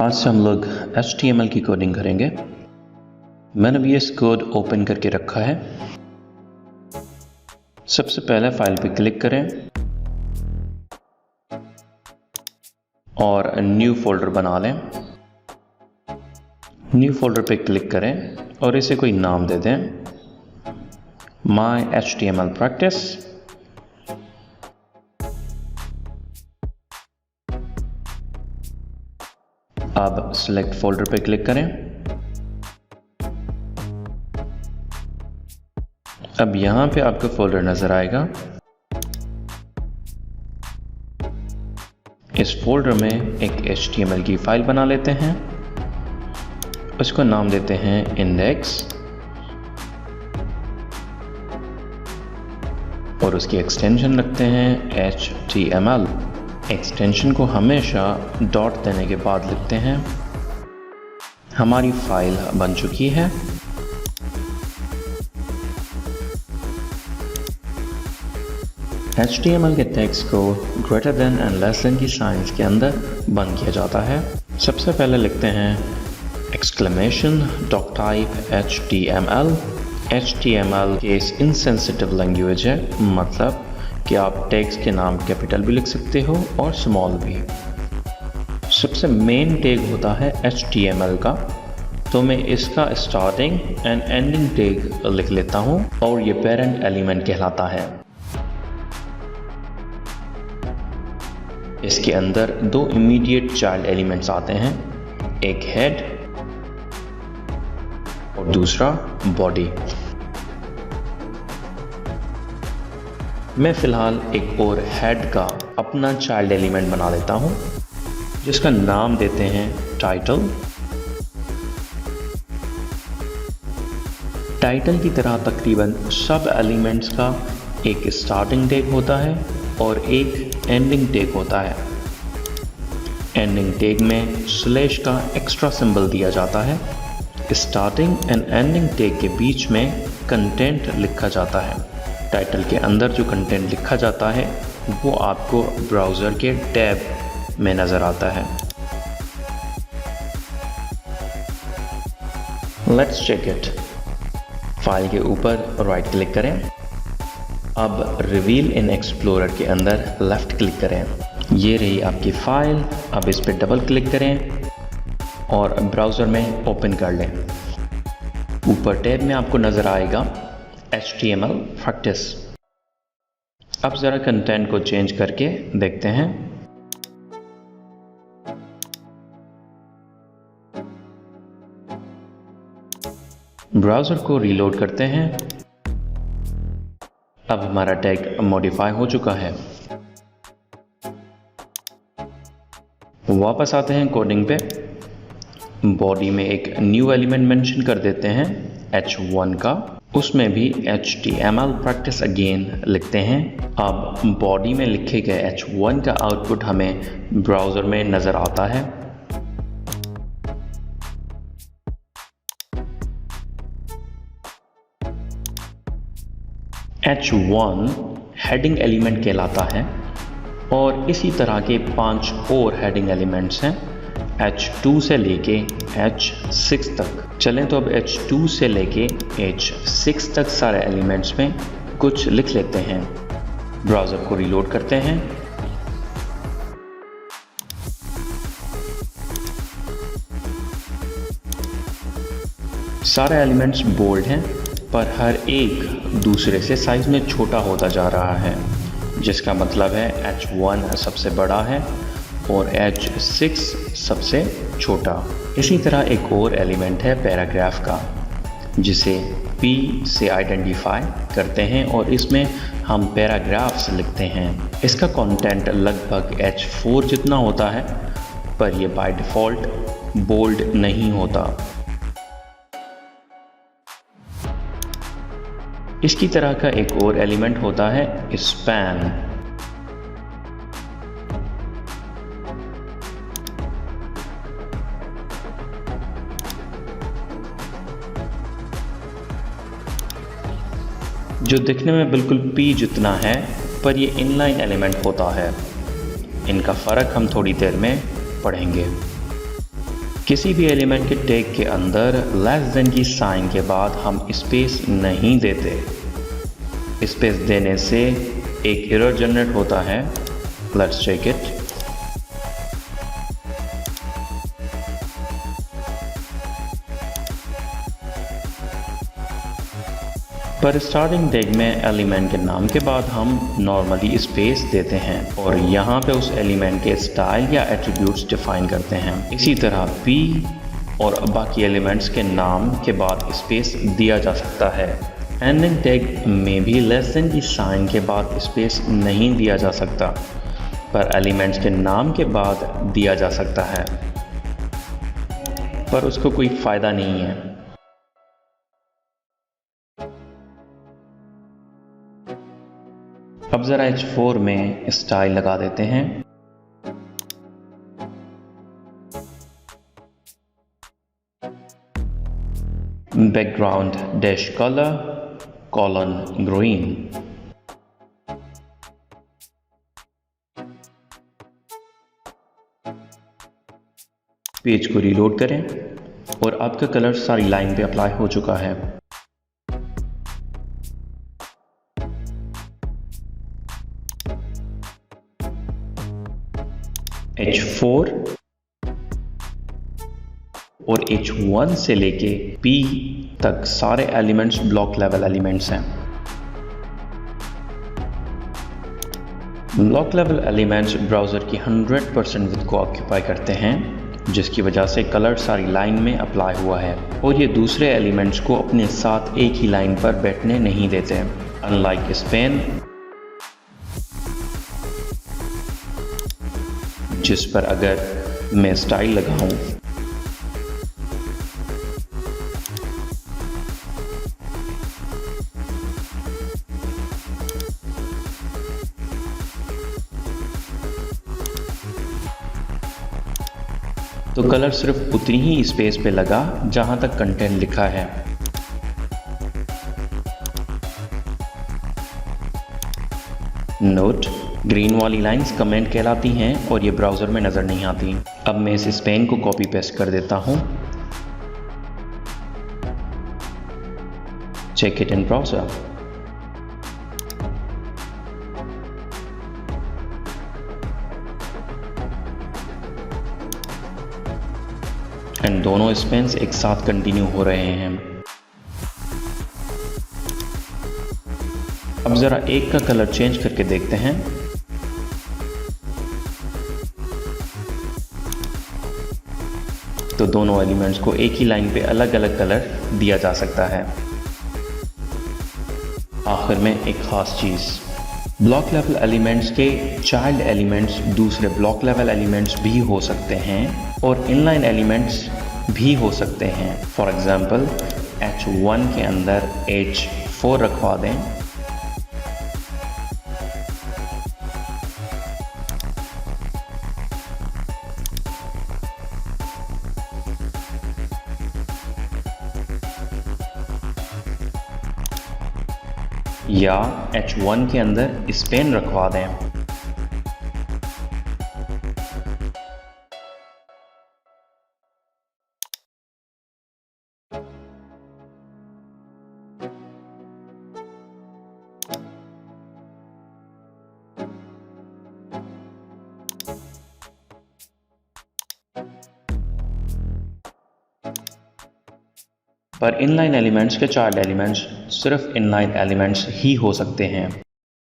आज से हम लोग HTML की कोडिंग करेंगे। मैंने भी इस कोड ओपन करके रखा है। सबसे पहले फाइल पे क्लिक करें और न्यू फोल्डर बना लें। न्यू फोल्डर पे क्लिक करें और इसे कोई नाम दे दें, My HTML Practice। अब सिलेक्ट फोल्डर पे क्लिक करें। अब यहाँ पे आपको फोल्डर नजर आएगा। इस फोल्डर में एक HTML की फाइल बना लेते हैं। उसको नाम देते हैं इंडेक्स और उसकी एक्सटेंशन रखते हैं HTML। एक्सटेंशन को हमेशा डॉट देने के बाद लिखते हैं। हमारी फाइल बन चुकी है। HTML के टेक्स्ट को greater than and less than की साइंस के अंदर बंद किया जाता है। सबसे पहले लिखते हैं exclamation dot type HTML। HTML case insensitive language है, मतलब कि आप टेक्स्ट के नाम कैपिटल भी लिख सकते हो और स्मॉल भी। सबसे मेन टैग होता है HTML का, तो मैं इसका स्टार्टिंग एंड एंडिंग टैग लिख लेता हूँ और ये पेरेंट एलिमेंट कहलाता है। इसके अंदर दो इमीडिएट चाइल्ड एलिमेंट्स आते हैं, एक हेड और दूसरा बॉडी। मैं फिलहाल एक और हेड का अपना चाइल्ड एलिमेंट बना लेता हूं, जिसका नाम देते हैं टाइटल। टाइटल की तरह तकरीबन सब एलिमेंट्स का एक स्टार्टिंग टैग होता है और एक एंडिंग टैग होता है। एंडिंग टैग में स्लैश का एक्स्ट्रा सिंबल दिया जाता है। स्टार्टिंग एंड एंडिंग टैग के बीच में कंटेंट लिखा जाता है। टाइटल के अंदर जो कंटेंट लिखा जाता है वो आपको ब्राउज़र के टैब में नज़र आता है। Let's check it. फाइल के ऊपर राइट क्लिक करें। अब रिवील इन एक्सप्लोरर के अंदर लेफ़्ट क्लिक करें। ये रही आपकी फाइल। अब इस पर डबल क्लिक करें और ब्राउज़र में ओपन कर लें। ऊपर टैब में आपको नज़र आएगा HTML Practice। अब ज़रा कंटेंट को चेंज करके देखते हैं। ब्राउज़र को रीलोड करते हैं। अब हमारा टैग मॉडिफाई हो चुका है। वापस आते हैं कोडिंग पे। बॉडी में एक न्यू एलिमेंट मेंशन कर देते हैं H1 का। उसमें भी HTML Practice अगेन लिखते हैं। अब बॉडी में लिखे गए H1 का आउटपुट हमें ब्राउज़र में नज़र आता है। H1 हेडिंग एलिमेंट कहलाता है और इसी तरह के 5 और हेडिंग एलिमेंट्स हैं H2 से लेके H6 तक। चलें तो अब H2 से लेके H6 तक सारे एलिमेंट्स में कुछ लिख लेते हैं। ब्राउज़र को रीलोड करते हैं। सारे एलिमेंट्स बोल्ड हैं, पर हर एक दूसरे से साइज में छोटा होता जा रहा है, जिसका मतलब है H1 सबसे बड़ा है और H6 सबसे छोटा। इसी तरह एक और एलिमेंट है पैराग्राफ का, जिसे P से आइडेंटिफाई करते हैं और इसमें हम पैराग्राफ्स लिखते हैं। इसका कंटेंट लगभग H4 जितना होता है, पर यह बाय डिफ़ॉल्ट बोल्ड नहीं होता। इसकी तरह का एक और एलिमेंट होता है स्पैन। जो दिखने में बिल्कुल P जितना है, पर ये इनलाइन एलिमेंट होता है। इनका फ़र्क हम थोड़ी देर में पढ़ेंगे। किसी भी एलिमेंट के टैग के अंदर लेस देन की साइन के बाद हम स्पेस नहीं देते। स्पेस देने से एक एरर जनरेट होता है। Let's check it. पर स्टार्टिंग टैग में एलिमेंट के नाम के बाद हम नॉर्मली स्पेस देते हैं और यहाँ पे उस एलिमेंट के स्टाइल या एट्रीब्यूट्स डिफाइन करते हैं। इसी तरह P और बाकी एलिमेंट्स के नाम के बाद स्पेस दिया जा सकता है। एंडिंग टैग में भी लेस देन की साइन के बाद स्पेस नहीं दिया जा सकता, पर एलिमेंट्स के नाम के बाद दिया जा सकता है, पर उसको कोई फ़ायदा नहीं है। अब ज़रा H4 में स्टाइल लगा देते हैं। Background dash colour colon green. Page को रीलोड करें और आपका कलर सारी लाइन पे अप्लाई हो चुका है। H4 और H1 से लेके P तक सारे एलिमेंट्स ब्लॉक लेवल एलिमेंट्स हैं। ब्लॉक लेवल एलिमेंट्स ब्राउज़र की 100% विड्थ को ऑक्यूपाई करते हैं, जिसकी वजह से कलर सारी लाइन में अप्लाई हुआ है और ये दूसरे एलिमेंट्स को अपने साथ एक ही लाइन पर बैठने नहीं देते। अनलाइक स्पेन, जिस पर अगर मैं स्टाइल लगाऊं तो कलर सिर्फ उतनी ही स्पेस पे लगा जहां तक कंटेंट लिखा है। नोट, ग्रीन वाली लाइंस कमेंट कहलाती हैं और ये ब्राउज़र में नज़र नहीं आती। अब मैं इस स्पेन को कॉपी पेस्ट कर देता हूँ। Check it in browser. And दोनों स्पेन्स एक साथ कंटिन्यू हो रहे हैं। अब ज़रा एक का कलर चेंज करके देखते हैं। तो दोनों एलिमेंट्स को एक ही लाइन पे अलग अलग कलर दिया जा सकता है। आखिर में एक ख़ास चीज़, ब्लॉक लेवल एलिमेंट्स के चाइल्ड एलिमेंट्स दूसरे ब्लॉक लेवल एलिमेंट्स भी हो सकते हैं और इनलाइन एलिमेंट्स भी हो सकते हैं। फॉर एग्ज़ाम्पल H1 के अंदर H4 रखवा दें या H1 के अंदर स्पेन रखवा दें। पर इनलाइन एलिमेंट्स के चाइल्ड एलिमेंट्स सिर्फ इनलाइन एलिमेंट्स ही हो सकते हैं।